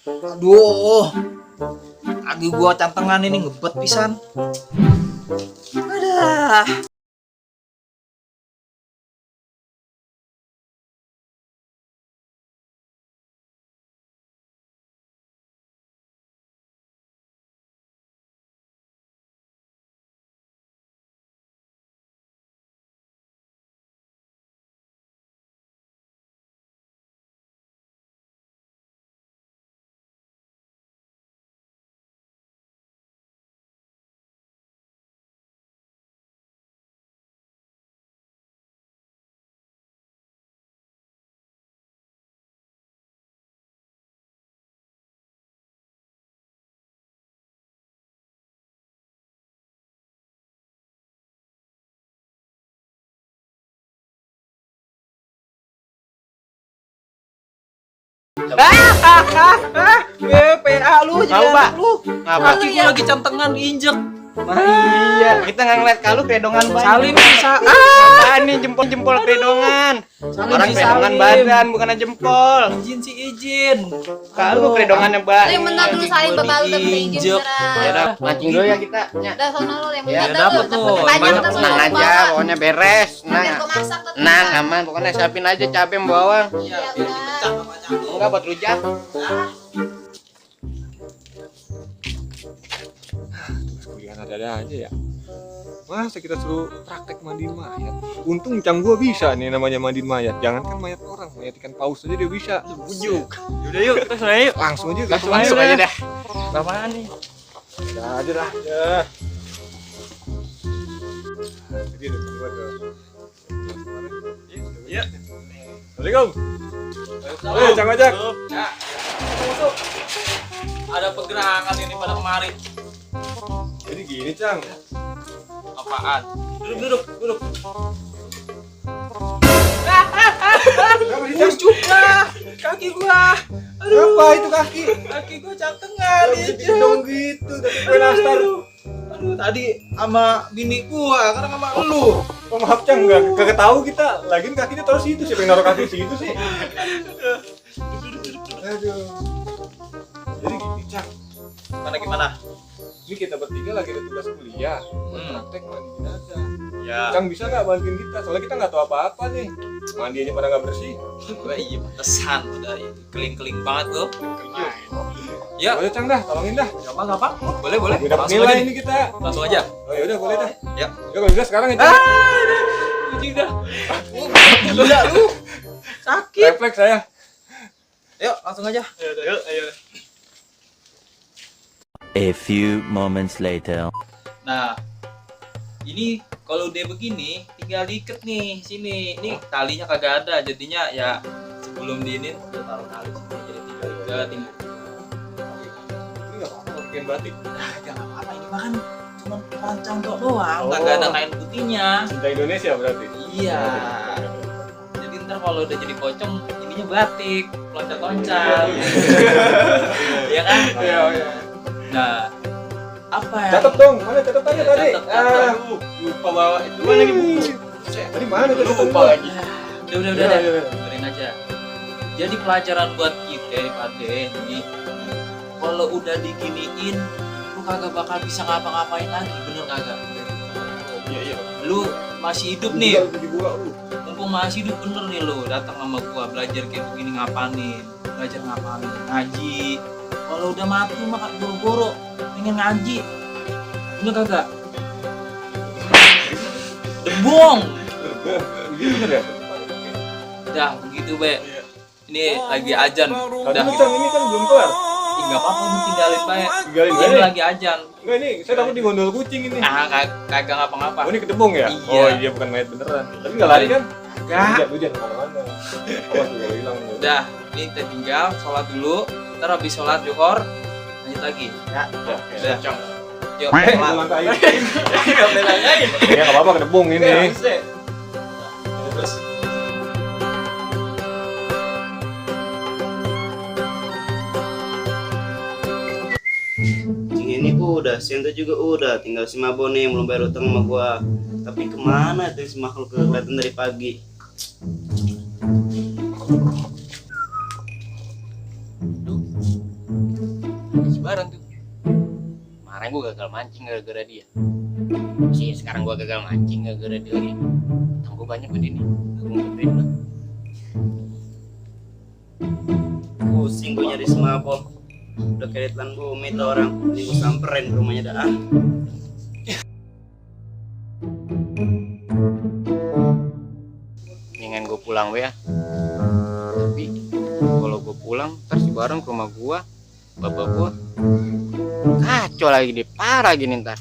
Aduh, kaki gua cantengan ini ngebet pisan. Adah. PA lu Tahu, Pak? lu. Ngapa? Kaki gua lagi cantengan diinjek. Iya, kita nggak ngeliat kalau kedongan banyak. Salim bisa. Apaan nih jempol kedongan? Orang kedongan badan bukan jempol. Izin sih izin. Kalau kedongannya mbak. Yang benar dulu saling bapak lu udah minta izin Diinjek. sekarang. Ya udah, mancing dulu ya kita. Udah sono lu yang Ya, benar dapet dulu. tuh. Banyak Banyak ntar Tenang lu aja, bawa. pokoknya beres. Biar gua masak tuh. Nah, aman. Pokoknya siapin aja cabai sama bawang. Iya, Ya, biar udah. dipecah sama cabai. Enggak buat rujak. Kuliah ada aja ya. Masa kita suruh praktek mandiin mayat? Untung cang gua bisa nih namanya mandiin mayat. Jangankan mayat orang, mayat ikan paus aja dia bisa. Bujuk. Yaudah yuk, kita sana yuk. Langsung aja, Langsung aja deh. Apaan nih? Udah aja lah. Ya. Jadi ada kedua tuh. Iya. Assalamualaikum. Eh, Cang Ojek. Ya. Masuk. Ada pergerakan ini pada kemari. Jadi gini, Cang. Apaan? Duduk. Kenapa sih, Cang? Ucup lah kaki gua. Apa itu kaki? Kaki gua cantengan Jadi dong gitu, tapi kue nastar. Aduh, tadi sama bini gua, sekarang sama lu. Oh, maaf, Cang, kagak tahu kita. Lagian kakinya taruh situ, siapa yang naruh kaki situ sih? Aduh. Jadi gini, Cang. Gimana? Ini kita bertiga lagi ada tugas kuliah. Praktek mandi jenazah. Ya. Cang bisa nggak bantuin kita? Soalnya kita nggak tahu apa-apa nih. Mandi aja pada nggak bersih. Gua iya pantesan udah keling-keling banget tuh. Ya, Boleh, Cang dah, tolongin dah. gampang. Boleh. Udah dapat Langsung nilai aja. ini kita. Langsung aja. Oh ya udah boleh dah. Ya. Ya kalau bisa sekarang ya, Cang. Uji dah. Gila lu. Sakit. Refleks saya. Yuk, langsung aja. Ayo. A few moments later. Nah, ini kalau udah begini tinggal diikat nih sini. Ini talinya kagak ada, jadinya ya sebelum diinin udah taruh tali sini jadi tinggal ikat. Ini nggak apa-apa pakai batik. Nah, jangan apa-apa ini mah kan cuma rancang tok doang, Oh. kagak ada kain putihnya. Cinta Indonesia berarti. Iya. Jadi ntar kalau udah jadi pocong ininya batik, loncat-loncat. Iya kan? Iya. Nah, apa ya? Catat dong, mana catatannya tadi? Catat. Lupa bawa itu lagi buku. Tadi mana tuh? Lupa lagi. Udah Iya, deh. iya. Dengerin aja. Jadi pelajaran buat kita nih Pade nih. Kalau udah diginiin, lu kagak bakal bisa ngapa-ngapain lagi, bener kagak? Iya. Lu masih hidup nih, Dibuka lu. mumpung masih hidup bener nih lu, datang sama gua belajar kayak begini ngapain? Belajar ngapain? Ngaji. Kalau udah mati mah boro-boro pengen ngaji. Bener kagak? Debong. Bener ya? Dah begitu be. Ini lagi ajan. Tadi Udah. Cang ini kan belum kelar. Enggak apa-apa lu tinggalin bae. Tinggalin Ini bae. lagi ajan. Enggak ini, saya takut digondol kucing ini. Ah, kagak ngapa-ngapa. Oh ini ketebong ya? Iya. Oh iya bukan mayat beneran. Tapi nggak lari kan? Kagak. Lu jangan kemana-mana. Awas juga hilang. Udah, ini kita tinggal sholat dulu. Ntar habis sholat zuhur lanjut lagi. Ya. Udah. Yuk, sholat. Langkain. Enggak boleh langain. Ya nggak apa-apa ketebong ini. Terus Ini udah, Sento juga udah, tinggal si Mabo nih yang belum bayar utang sama gua. Tapi kemana tuh si makhluk kelihatan dari pagi? kemarin gue gagal mancing gara-gara dia. Sih sekarang gue gagal mancing gara-gara dia lagi. Utang gue banyak gede nih. Gue ngumpulin lah. Pusing gue nyari semapol. Udah kayak telan bumi tuh orang. Ini gue samperin ke rumahnya dah. Mendingan gue pulang ya. Tapi kalau gue pulang ntar si Bareng ke rumah gue, bapak gue kacau lagi deh, parah gini ntar.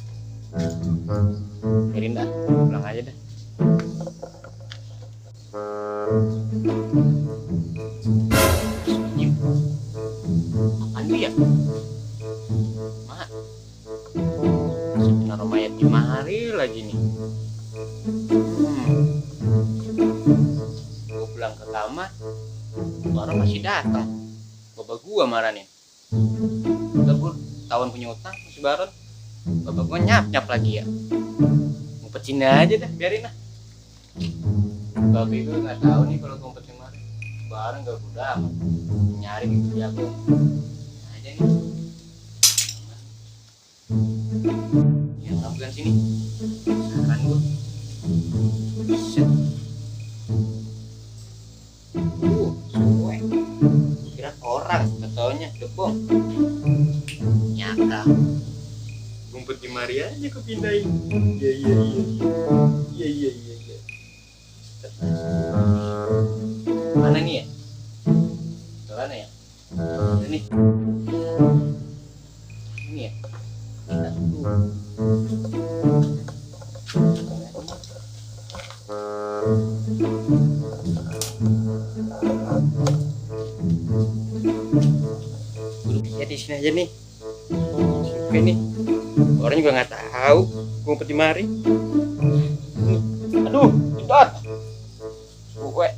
Biarin dah, pulang aja dah. Apaan dia? Mak, naruh mayat di mari lagi nih. Gue pulang ke kamar, Bareng masih datang. Bapak gua marah nih. Udah gue tawan punya utang masih Bareng. Bapak gua nyap lagi ya. Ngumpetin aja dah, biarin lah. Bapak gue nggak tahu nih kalau ngumpetin mari. Bareng gak udah amat. Nyari gitu dia aku. Aja nih. Yang rambutan sini. Saran gua. Set. Suwe. Kira orang, ketaunya debong. Nyaka. Ngumpet di mari aja kepindahin. Iya. Mana nih ya? Mana ya? Ini. Ini ya. Kita tunggu. Ya di sini aja nih. Oke nih. Orang juga nggak tahu ngumpet di mari. Aduh, idot. Gue.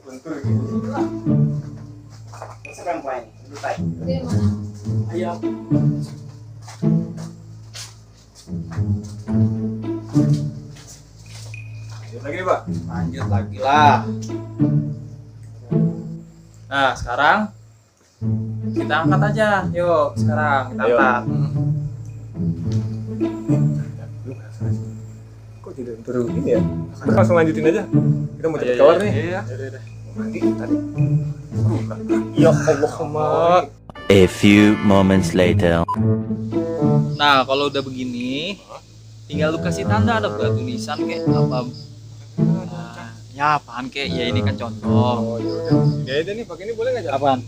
Bentur gitu. Sekarang main. Lupai. Dari mana? Ayo. Lanjut lagi nih, Pak. Lanjut lagi lah. Nah sekarang kita angkat aja. Yuk sekarang kita Ayo. angkat. Kok tidak terus ini ya? Kita langsung lanjutin aja. Kita mau cepet keluar nih. Iya. Mandi tadi. Ya Allah, Mak. A few moments later. Nah kalau udah begini, tinggal lu kasih tanda ada buat tulisan kayak apa. Nah, ya apaan kayak ya ini kan contoh. Oh, yaudah. Ini aja nih, pakai ini boleh nggak, Jak? Apaan?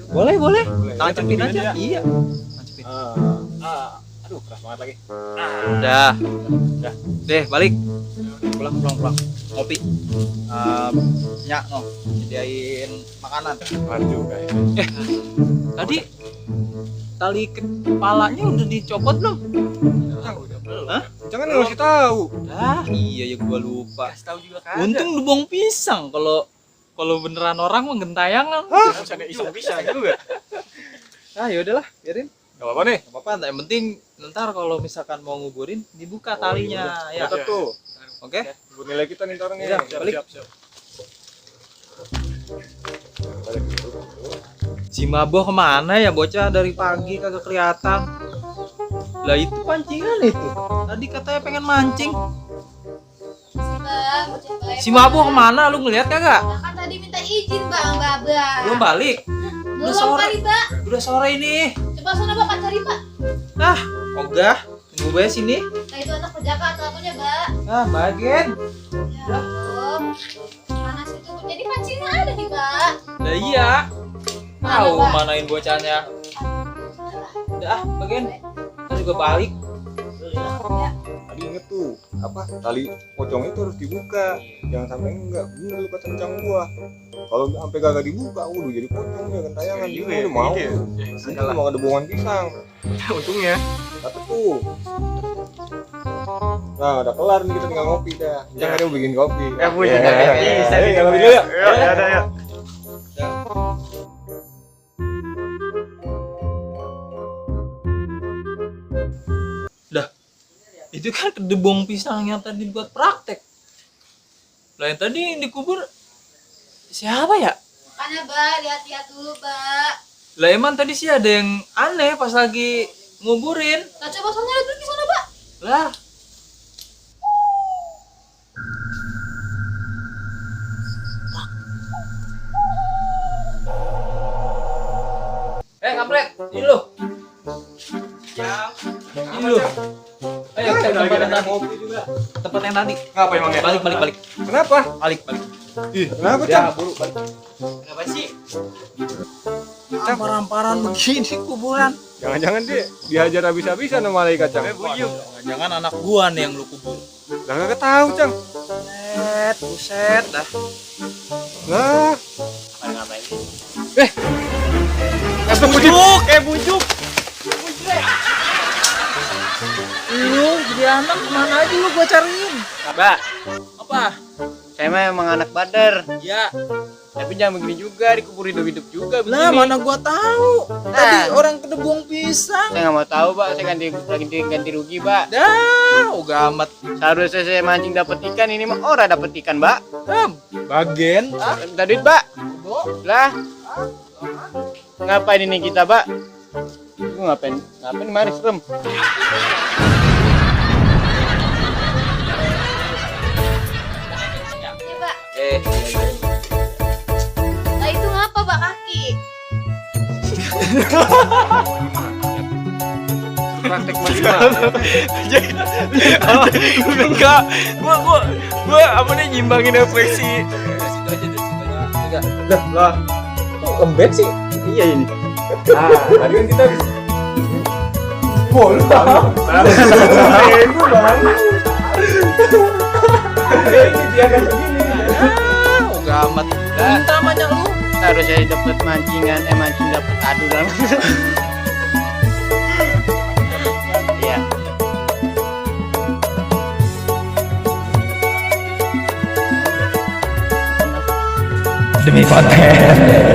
Boleh. Boleh. Tancepin Kita aja. ya. Iya. Tancepin. Aduh, keras banget lagi. Udah. Deh balik. Pulang. Ngopi. Nyak no. Sediain makanan. Maju, guys. Tadi tali kepalanya udah dicopot belum? Hah? Jangan ngasih tahu. Iya ya gua lupa. Kasih tahu juga kan. Untung dubong pisang kalau beneran orang mah gentayangan. Bisa ada iseng-bisa juga. Ah ya udahlah, biarin. Gak apa-apa nih. Gak apa-apa, yang penting ntar kalau misalkan mau nguburin dibuka talinya ya. Tetap tuh. Oke? Buat nilai kita nih ntar nih. Iya, balik. Siap. Si Mabo kemana ya bocah dari pagi kagak kelihatan. Lah itu pancingan itu. Tadi katanya pengen mancing. Bang, bocah baik. Si Mabo kemana? Lu ngeliat kagak? Nah, kan tadi minta izin bang, Baba. Belum balik. Belum sore. kali, Mbak. Udah sore ini. Coba sana Bapak cari, Mbak. Ah, ogah. Tunggu bae sini. Nah, itu anak penjaga atau akunya, Mbak. Ah, bagian. Ya ampun. Panas itu. Jadi pancingnya ada nih, Mbak. Lah iya. Tahu Mana, Mbak? manain bocahnya. Udah, bagian. Kita juga balik. Ya. Tadi inget tuh, apa tali pocong itu harus dibuka. Jangan sampai enggak. Bener lu kata rencang gua. Kalau sampai kagak dibuka, udah jadi pocong ya gentayangan. Iya Dia juga ya, udah mau. iya. Itu mau ada bongan pisang. Untungnya. Kata tuh. Nah, udah kelar nih kita tinggal ngopi dah. Jangan dia mau bikin kopi. Ya, Bu, Ya, jangan. ya, Bisa ya, nih, ngopi Bu. dulu ya. Ya, ya. Itu kan kedebong pisang yang tadi buat praktek. Lah yang tadi yang dikubur siapa ya? Makanya, Mbak, lihat-lihat dulu, Mbak. Lah emang tadi sih ada yang aneh pas lagi nguburin. Nah, coba soalnya lihat dulu di sana, Pak. Lah, kampret, ini lu. Ini lu. Ayo ke tempat yang tadi. Tempat yang tadi. Ngapa emangnya? Balik. Kenapa? Balik. Ih, kenapa, Ya, Cang? buru balik. Kenapa sih? Amparan-amparan begini kuburan. Jangan-jangan dia dihajar habis-habisan sama malaikat, Cang. Jangan anak gua nih yang lu kubur. Lah kagak tahu, Cang. Buset dah. Lah, Ngapain sih? Kayak bujuk. Lu jadi anak kemana aja lu gua cariin. Mbak, Apa? saya mah emang anak Badar. Ya, Tapi jangan begini juga, dikubur hidup-hidup juga lah begini. mana gua tahu. Tadi orang kena buang pisang. Saya nggak mau tahu, Pak. Saya ganti rugi, Pak. Dah, uga amat. Seharusnya saya mancing dapat ikan, ini mah orang dapat ikan, Pak. Bagian. Minta duit, Pak. Lah. Ngapain ini kita, Pak? Lu ngapain? Ngapain mari serem? Ya, Pak. Nah, itu ngapa, Pak, kaki? praktek mandi mayat. Enggak. Gua apa nih nyimbangin ekspresi. Lah, kok lembek sih? Iya ini. Tadi kan kita bola. Ini dia kan begini. Uga amat. Minta banyak lu. Harus saya dapat mancing dapat adu dalam. Iya. Demi konten.